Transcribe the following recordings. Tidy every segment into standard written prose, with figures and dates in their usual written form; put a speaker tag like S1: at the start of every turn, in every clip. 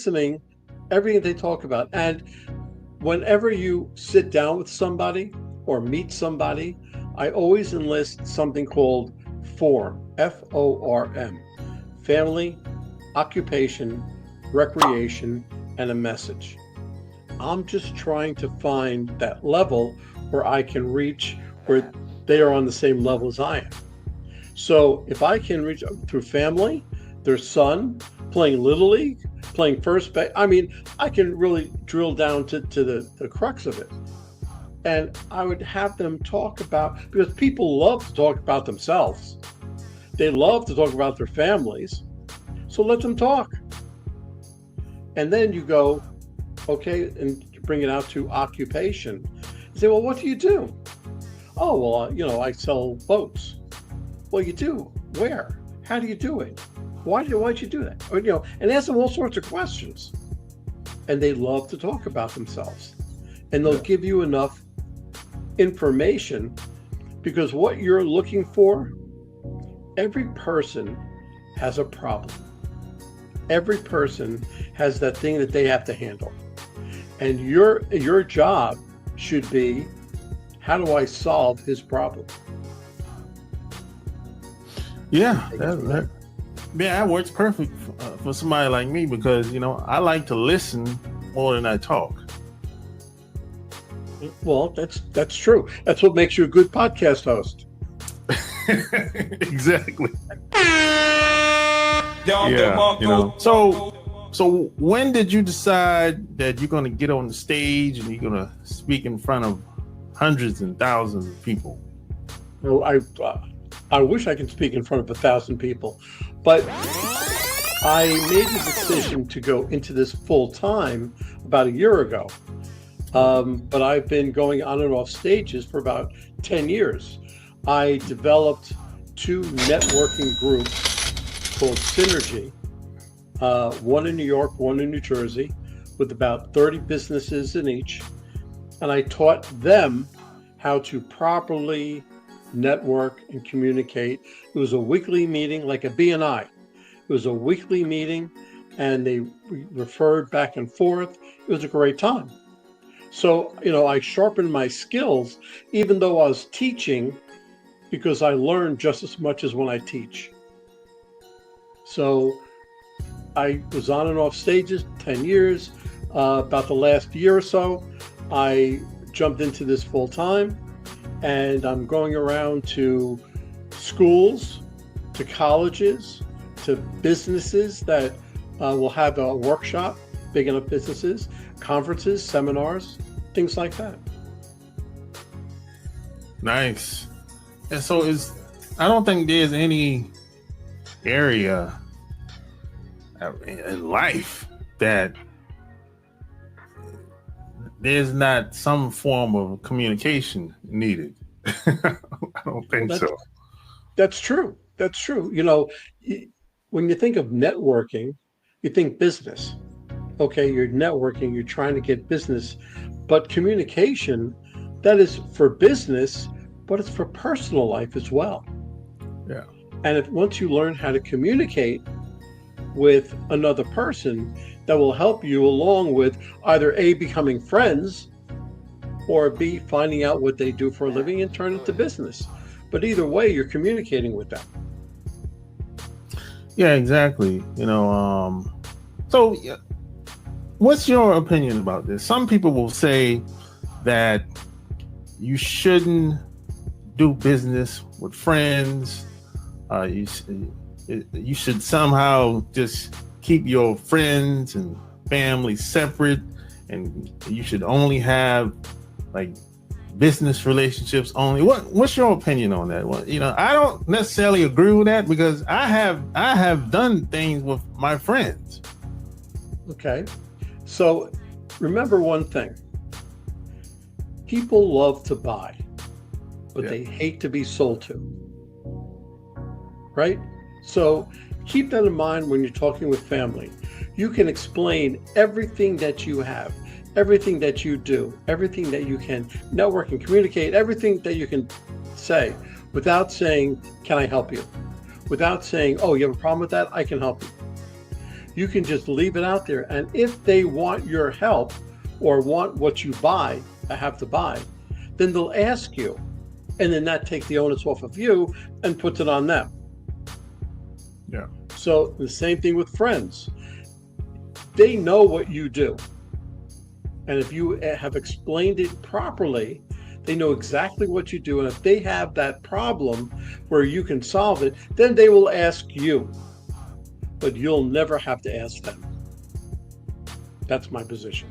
S1: listening, everything they talk about. And whenever you sit down with somebody or meet somebody, I always enlist something called FORM, FORM, family, occupation, recreation, and a message. I'm just trying to find that level where I can reach where they are on the same level as I am. So if I can reach through family, their son playing Little League, playing first base, I mean, I can really drill down to the crux of it. And I would have them talk about, because people love to talk about themselves. They love to talk about their families. So let them talk. And then you go, okay, and bring it out to occupation. You say, well, what do you do? Oh, well, I sell boats. Well, you do. Where? How do you do it? Why'd you do that? Or, and ask them all sorts of questions. And they love to talk about themselves. And they'll give you enough information, because what you're looking for, every person has a problem. Every person has that thing that they have to handle. And your job should be, how do I solve his problem?
S2: Yeah, that works perfect for somebody like me, because I like to listen more than I talk.
S1: Well, that's true. That's what makes you a good podcast host.
S2: Exactly. Yeah, So when did you decide that you're going to get on the stage and you're going to speak in front of hundreds and thousands of people?
S1: Well, I wish I could speak in front of 1,000 people, but I made the decision to go into this full time about a year ago. But I've been going on and off stages for about 10 years. I developed 2 networking groups called Synergy, one in New York, one in New Jersey, with about 30 businesses in each. And I taught them how to properly network and communicate. It was a weekly meeting, like a BNI. It was a weekly meeting, and they referred back and forth. It was a great time. So, I sharpened my skills, even though I was teaching, because I learned just as much as when I teach. So I was on and off stages 10 years. About the last year or so, I jumped into this full time, and I'm going around to schools, to colleges, to businesses that will have a workshop, big enough businesses, conferences, seminars, things like that.
S2: Nice. And so I don't think there's any area in life that there's not some form of communication needed. I don't think so.
S1: That's true. That's true. When you think of networking, you think business. Okay, you're networking, you're trying to get business, but communication, that is for business, but it's for personal life as well.
S2: Yeah.
S1: And once you learn how to communicate with another person, that will help you along with either A, becoming friends, or B, finding out what they do for a living and turn it to business. But either way, you're communicating with them.
S2: Yeah, exactly. So what's your opinion about this? Some people will say that you shouldn't do business with friends. You should somehow just keep your friends and family separate, and you should only have like business relationships only. What's your opinion on that? Well, I don't necessarily agree with that, because I have done things with my friends.
S1: Okay. So remember one thing. People love to buy, but they hate to be sold to. Right? So keep that in mind when you're talking with family. You can explain everything that you have, everything that you do, everything that you can network and communicate, everything that you can say without saying, can I help you? Without saying, oh, you have a problem with that? I can help you. You can just leave it out there. And if they want your help or want what you buy, have to buy, then they'll ask you. And then that takes the onus off of you and puts it on them.
S2: Yeah.
S1: So the same thing with friends. They know what you do. And if you have explained it properly, they know exactly what you do. And if they have that problem where you can solve it, then they will ask you. But you'll never have to ask them. That's my position.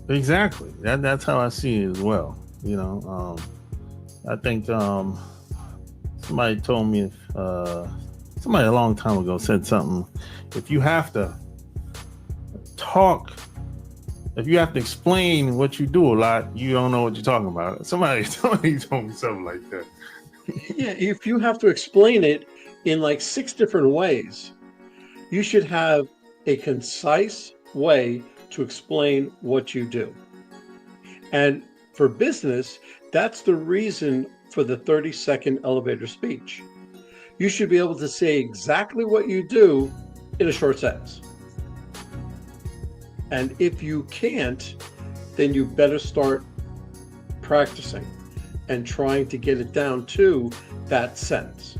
S2: Exactly. That's how I see it as well. You know, I think somebody told me, somebody a long time ago said something. If you have to talk, if you have to explain what you do a lot, you don't know what you're talking about. Somebody told me something like that.
S1: Yeah, if you have to explain it in like 6 different ways, you should have a concise way to explain what you do. And for business, that's the reason for the 30-second elevator speech. You should be able to say exactly what you do in a short sentence. And if you can't, then you better start practicing and trying to get it down to that sentence.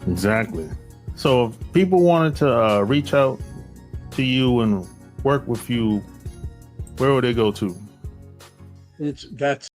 S2: Exactly. So if people wanted to reach out to you and work with you, where would they go to?
S1: That's